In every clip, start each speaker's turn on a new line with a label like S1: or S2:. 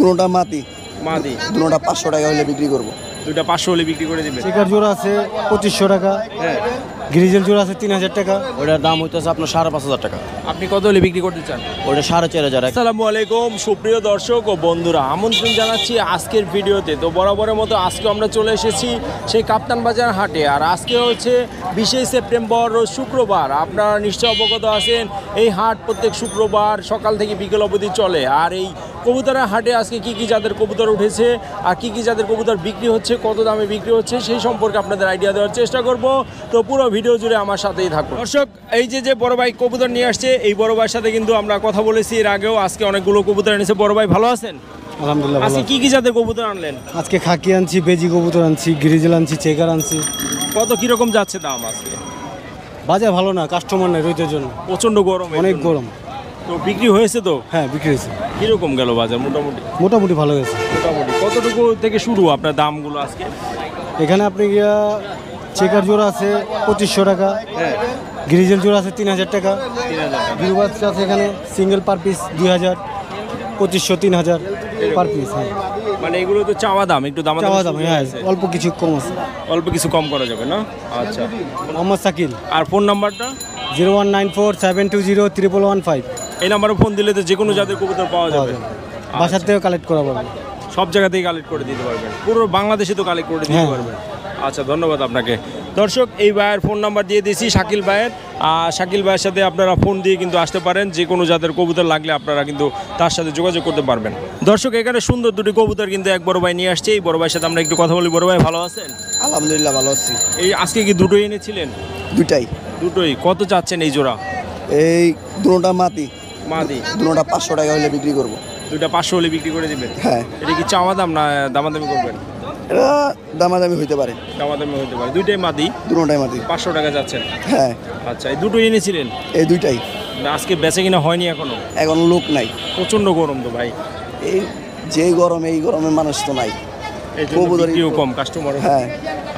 S1: দুটোটা মাটি
S2: মাদি
S1: দুটোটা 500 টাকা হলে বিক্রি করবো।
S2: দুইটা 500 হলে বিক্রি করে দিবেন।
S3: চেকার জোড়া আছে 2500 টাকা,
S2: হ্যাঁ,
S3: গ্রিজেল জোড়া আছে 3000 টাকা।
S4: ওটার দাম হইতেছে আপনার 5,500 টাকা।
S2: আপনি কত হলে বিক্রি করতে চান?
S4: ওটা 4,500।
S2: আসসালামু আলাইকুম সুপ্রিয় দর্শক ও বন্ধুরা, আমন্ত্রণ জানাচ্ছি আজকের ভিডিওতে। তো বরাবরের মতো আজকে আমরা চলে এসেছি সেই কাপ্তান বাজার হাটে। আর আজকে হচ্ছে 20 সেপ্টেম্বর রোজ শুক্রবার। আপনারা নিশ্চয় অবগত আছেন এই হাট প্রত্যেক শুক্রবার সকাল থেকে বিকেল অবধি চলে। আর এই কবুতরের হাটে আজকে কি কি জাতের কবুতর উঠেছে আর কি কি জাতের কবুতর বিক্রি হচ্ছে, কত দামে বিক্রি হচ্ছে সেই সম্পর্কে আপনাদের আইডিয়া দেওয়ার চেষ্টা করব। তো পুরো ভিডিও জুড়ে আমার সাথেই থাকুন। দর্শক, এই যে বড় ভাই কবুতর নিয়ে আসছে, এই বড় ভাইয়ের সাথে কিন্তু আমরা কথা বলেছি এর আগেও। আজকে অনেকগুলো কবুতর এনেছে। বড় ভাই ভালো আছেন?
S3: আলহামদুলিল্লাহ ভালো
S2: আজকে
S3: আছি।
S2: কি কি জাতের কবুতর আনলেন?
S3: আজকে খাকি আনছি, বেজি কবুতর আনছি, গ্রিজেল আনছি, চেকার আনছি।
S2: কত কিরকম যাচ্ছে দাম আজকে?
S3: বাজার ভালো না, কাস্টমার নেই রইতের জন্য,
S2: প্রচন্ড গরম,
S3: অনেক গরম।
S2: তো বিক্রি হয়েছে তো?
S3: হ্যাঁ, বিক্রি হয়েছে,
S2: কিরকম গেল বাজার? মোটামুটি
S3: মোটামুটি ভালো গেছে।
S2: মোটামুটি কতটুকু থেকে শুরু আপনার দামগুলো আজকে?
S3: এখানে আপনি গিয়া চেকার জোড়া আছে 2500 টাকা,
S2: হ্যাঁ,
S3: গ্রিজেল জোড়া আছে 3000 টাকা,
S2: 3000 টাকা।
S3: ব্লু বাচ্চা আছে এখানে single per piece 2000, 2500, 3000 per piece. হ্যাঁ,
S2: মানে এগুলো তো চাওয়া দাম, একটু দাম
S3: চাওয়া দাম। হ্যাঁ, অল্প কিছু কম আছে।
S2: অল্প কিছু কম করা যাবে না? আচ্ছা,
S3: মোহাম্মদ শাকিল,
S2: আর ফোন নাম্বারটা?
S3: 0194720115।
S2: এই নাম্বারে ফোন দিলে তো যে কোনো জাতের কবুতর পাওয়া যাবে।
S3: বাসার থেকে কালেক্ট করা পারবেন,
S2: সব জায়গা থেকে কালেক্ট করে দিতে পারবেন, পুরো বাংলাদেশে তো কালেক্ট করে দিতে
S3: হ্যাঁ।
S2: পারবেন। আচ্ছা, ধন্যবাদ আপনাকে। দর্শক, এই ভাইয়ের ফোন নাম্বার দিয়ে দিয়েছি, শাকিল ভাইয়ের। শাকিল ভাইয়ের সাথে আপনারা ফোন দিয়ে কিন্তু আসতে পারেন। যে কোনো জাতের কবুতর লাগলে আপনারা কিন্তু তার সাথে যোগাযোগ করতে পারবেন। দর্শক, এখানে সুন্দর দুটি কবুতর কিন্তু এক বড় ভাই নিয়ে আসছে। এই বড় ভাইয়ের সাথে আমরা একটু কথা বলি। বড় ভাই ভালো আছেন?
S1: আলহামদুলিল্লাহ ভালো আছি।
S2: এই আজকে কি দুটোই এনেছিলেন?
S1: দুটাই।
S2: দুটোই কত চাচ্ছেন এই জোড়া?
S1: এই দুটোটা মাটি
S2: মাদি
S1: দুটোটা 500 টাকা হলে বিক্রি করবো।
S2: দুইটা 500 হলে বিক্রি করে দিবেন।
S1: হ্যাঁ,
S2: এটা কি চাওয়া দাম না দামাদামি করবেন?
S1: এটা দামাদামি হইতে পারে।
S2: দামাদামি হতে পারে। দুইটাই মাদি,
S1: দুটোটাই মাটি।
S2: 500 টাকা যাচ্ছেন।
S1: হ্যাঁ,
S2: আচ্ছা, এই দুটোই এনেছিলেন?
S1: এই দুইটাই।
S2: না, আজকে বেচে কিনা হয়নি এখনো?
S1: এখন লোক নাই,
S2: প্রচন্ড গরম তো ভাই,
S1: এই যে গরম, এই গরমে মানুষ তো নাই।
S2: এই জন্য
S1: কবুতরই
S2: বিক্রিও
S1: তো-
S2: কম, কাস্টমার।
S1: হ্যাঁ,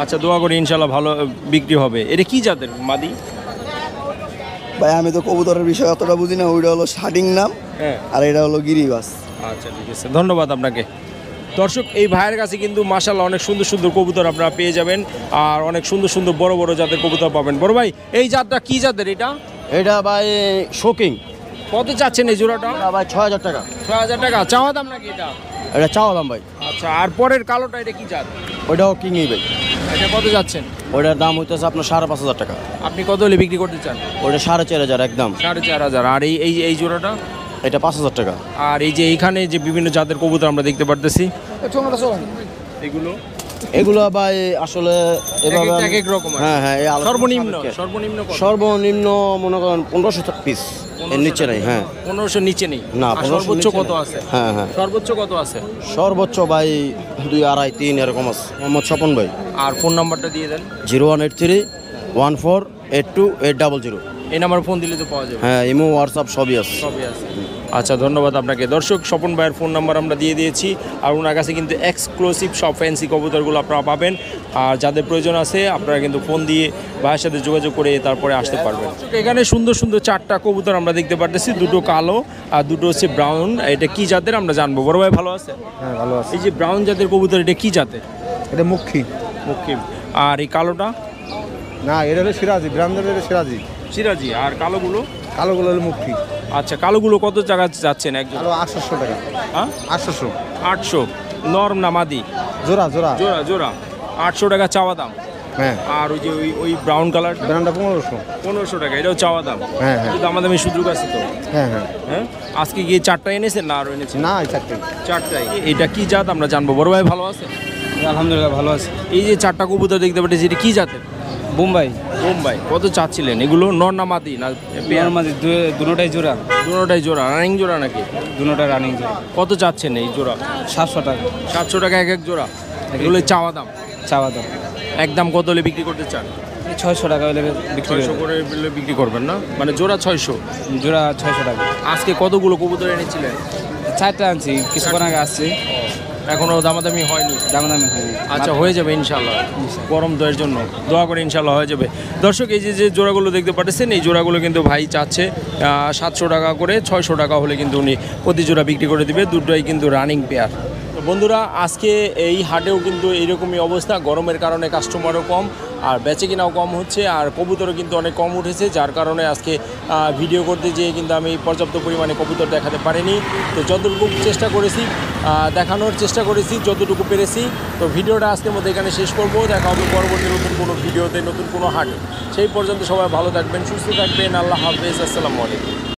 S2: আচ্ছা, দোয়া করি ইনশাল্লাহ ভালো বিক্রি হবে। এটা কি জাতের মাদি?
S1: ভাই আমি তো কবুতরের বিষয়ে অতটা বুঝি না। ওইটা হলো শার্টিং নাম,
S2: হ্যাঁ,
S1: আর এটা হলো গিরিবাস।
S2: আচ্ছা, ঠিক আছে, ধন্যবাদ আপনাকে। দর্শক, এই ভাইয়ের কাছে কিন্তু মাশাআল্লাহ অনেক সুন্দর সুন্দর কবুতর আপনারা পেয়ে যাবেন। আর অনেক সুন্দর সুন্দর বড় বড় জাতের কবুতর পাবেন। বড় ভাই, এই জাতটা কি জাতের? এটা
S4: এটা ভাই শোকিং।
S2: কত চাচ্ছেন এই জোড়াটা?
S4: এটা ভাই 6,000 টাকা।
S2: 6000 টাকা চাওয়া দাম নাকি এটা?
S4: এটা চাওয়া দাম ভাই।
S2: আচ্ছা, আর পরের কালোটা এটা কি জাত?
S4: ওইটাও কিংই ভাই।
S2: এটা কত যাচ্ছেন?
S4: ওইটার দাম হইতেছে আপনার 5,500 টাকা।
S2: আপনি কত হলে বিক্রি করতে চান?
S4: ওটা 4,500 একদম।
S2: 4500। আর এই জোড়াটা?
S4: এটা 5,000 টাকা।
S2: আর এই যে এইখানে যে বিভিন্ন জাতের কবুতর আমরা দেখতে পারতেছি, এগুলো
S4: এগুলো ভাই আসলে এভাবে
S2: এক এক রকম।
S4: হ্যাঁ হ্যাঁ, এই আলোচনা
S2: সর্বনিম্ন
S4: সাপেক্ষে।
S2: সর্বনিম্ন কত?
S4: সর্বনিম্ন মনে করেন 1500 পিস, এর নিচে নেই। হ্যাঁ
S2: 1500 নিচে নেই
S4: না,
S2: আর
S4: 1500
S2: সর্বোচ্চ
S4: নিচে
S2: কত
S4: নেই।
S2: আছে?
S4: হ্যাঁ হ্যাঁ,
S2: সর্বোচ্চ কত আছে?
S4: সর্বোচ্চ ভাই 2, 2.5, 3 এরকম আছে। মোহাম্মদ স্বপন ভাই।
S2: আর ফোন নাম্বারটা দিয়ে দেন।
S4: 0183148280।
S2: এই নাম্বারে ফোন দিলে তো পাওয়া যাবে।
S4: হ্যাঁ, ইমো হোয়াটসঅ্যাপ সবই আছে।
S2: সবই আছে। আচ্ছা, ধন্যবাদ আপনাকে। দর্শক, স্বপন ভাইয়ের ফোন নাম্বার আমরা দিয়ে দিয়েছি। আর ওনার কাছে কিন্তু এক্সক্লুসিভ সব ফ্যান্সি কবুতরগুলো আপনারা পাবেন। আর যাদের প্রয়োজন আছে আপনারা কিন্তু ফোন দিয়ে ভাইয়ের সাথে যোগাযোগ করে তারপরে আসতে পারবেন। এখানে সুন্দর সুন্দর 4টা কবুতর আমরা দেখতে পারতেছি। দুটো কালো আর দুটো হচ্ছে ব্রাউন। এটা কি জাতের আমরা জানবো। বড় ভাই ভালো আছে?
S3: হ্যাঁ, ভালো আছে।
S2: এই যে ব্রাউন জাতের কবুতর, এটা কি জাতের?
S3: এটা মুখী।
S2: মুকিম। আর এই কালোটা?
S3: না, এটা হলো সিরাজি, ব্রাহ্মণের এটা সিরাজি।
S2: সিরাজি। আর কালোগুলো?
S3: কালোগুলো হলো মুখী।
S2: আচ্ছা, কালোগুলো কত টাকা যাচ্ছেন একজন?
S3: আরো 800 টাকা।
S2: হ্যাঁ,
S3: 800
S2: 800। নরম না মাদি?
S3: জোড়া জোড়া।
S2: জোড়া জোড়া। 800 টাকা চাওয়া দাম।
S3: হ্যাঁ,
S2: আর ওই যে ওই ব্রাউন কালার?
S3: ব্র্যান্ডটা 1500।
S2: 1500 টাকা, এটাও চাওয়া দাম।
S3: হ্যাঁ হ্যাঁ
S2: কিন্তু আমাদের সুযোগ আছে তো।
S3: হ্যাঁ হ্যাঁ।
S2: হ্যাঁ, আজকে গিয়ে 4টা এনেছেন না আরও এনেছেন?
S3: না, এই চারটে।
S2: 4টাই। এটা কি জাত আমরা জানবো। বড় ভাই ভালো আছে?
S3: আলহামদুলিল্লাহ ভালো আছে।
S2: এই যে 4টা কবুতর দেখতে পাচ্ছি, এটা কি জাতের?
S3: বোম্বাই।
S2: বোম্বাই। কত চাচ্ছিলেন এগুলো? নর না মাদি না পেয়ার?
S3: দুটোটাই জোড়া।
S2: দুটোটাই জোড়া, রানিং জোড়া নাকি?
S3: দুটোটা রানিং জোড়া।
S2: কত চাচ্ছেন এই জোড়া?
S3: 700 টাকা
S2: 700 টাকা এক এক জোড়া। এগুলো চাওয়া দাম।
S3: চাওয়া দাম।
S2: একদম কত হলে বিক্রি করতে চান?
S3: 600 টাকা হলে বিক্রি
S2: 600 করে বিক্রি করবেন না? মানে জোড়া 600?
S3: জোড়া 600 টাকা।
S2: আজকে কতগুলো কবুতর এনেছিলেন?
S3: 4টা আনছি, কিছুক্ষণ আগে আসছি।
S2: এখনো দামাদামি হয়নি?
S3: দামাদামি হয়নি।
S2: আচ্ছা, হয়ে যাবে ইনশাল্লাহ, গরম দয়ের জন্য দোয়া করে, ইনশাল্লাহ হয়ে যাবে। দর্শক, এই যে জোড়াগুলো দেখতে পাচ্ছেন, এই জোড়াগুলো কিন্তু ভাই চাচ্ছে 700 টাকা করে, 600 টাকা হলে কিন্তু উনি প্রতি জোড়া বিক্রি করে দিবে। দুটোই কিন্তু রানিং পেয়ার। তো বন্ধুরা, আজকে এই হাটেও কিন্তু এইরকমই অবস্থা, গরমের কারণে কাস্টমারও কম আর বেচে কিনাও কম হচ্ছে, আর কবুতরও কিন্তু অনেক কম উঠেছে, যার কারণে আজকে ভিডিও করতে যেয়ে কিন্তু আমি পর্যাপ্ত পরিমাণে কবুতর দেখাতে পারিনি। তো যতটুকু চেষ্টা করেছি, দেখানোর চেষ্টা করেছি যতটুকু পেরেছি। তো ভিডিওটা আজকের মধ্যে এখানে শেষ করব। দেখা হবে পরবর্তী নতুন কোনো ভিডিওতে, নতুন কোনো হাটে। সেই পর্যন্ত সবাই ভালো থাকবেন, সুস্থ থাকবেন। আল্লাহ হাফেজ, আসসালামু আলাইকুম।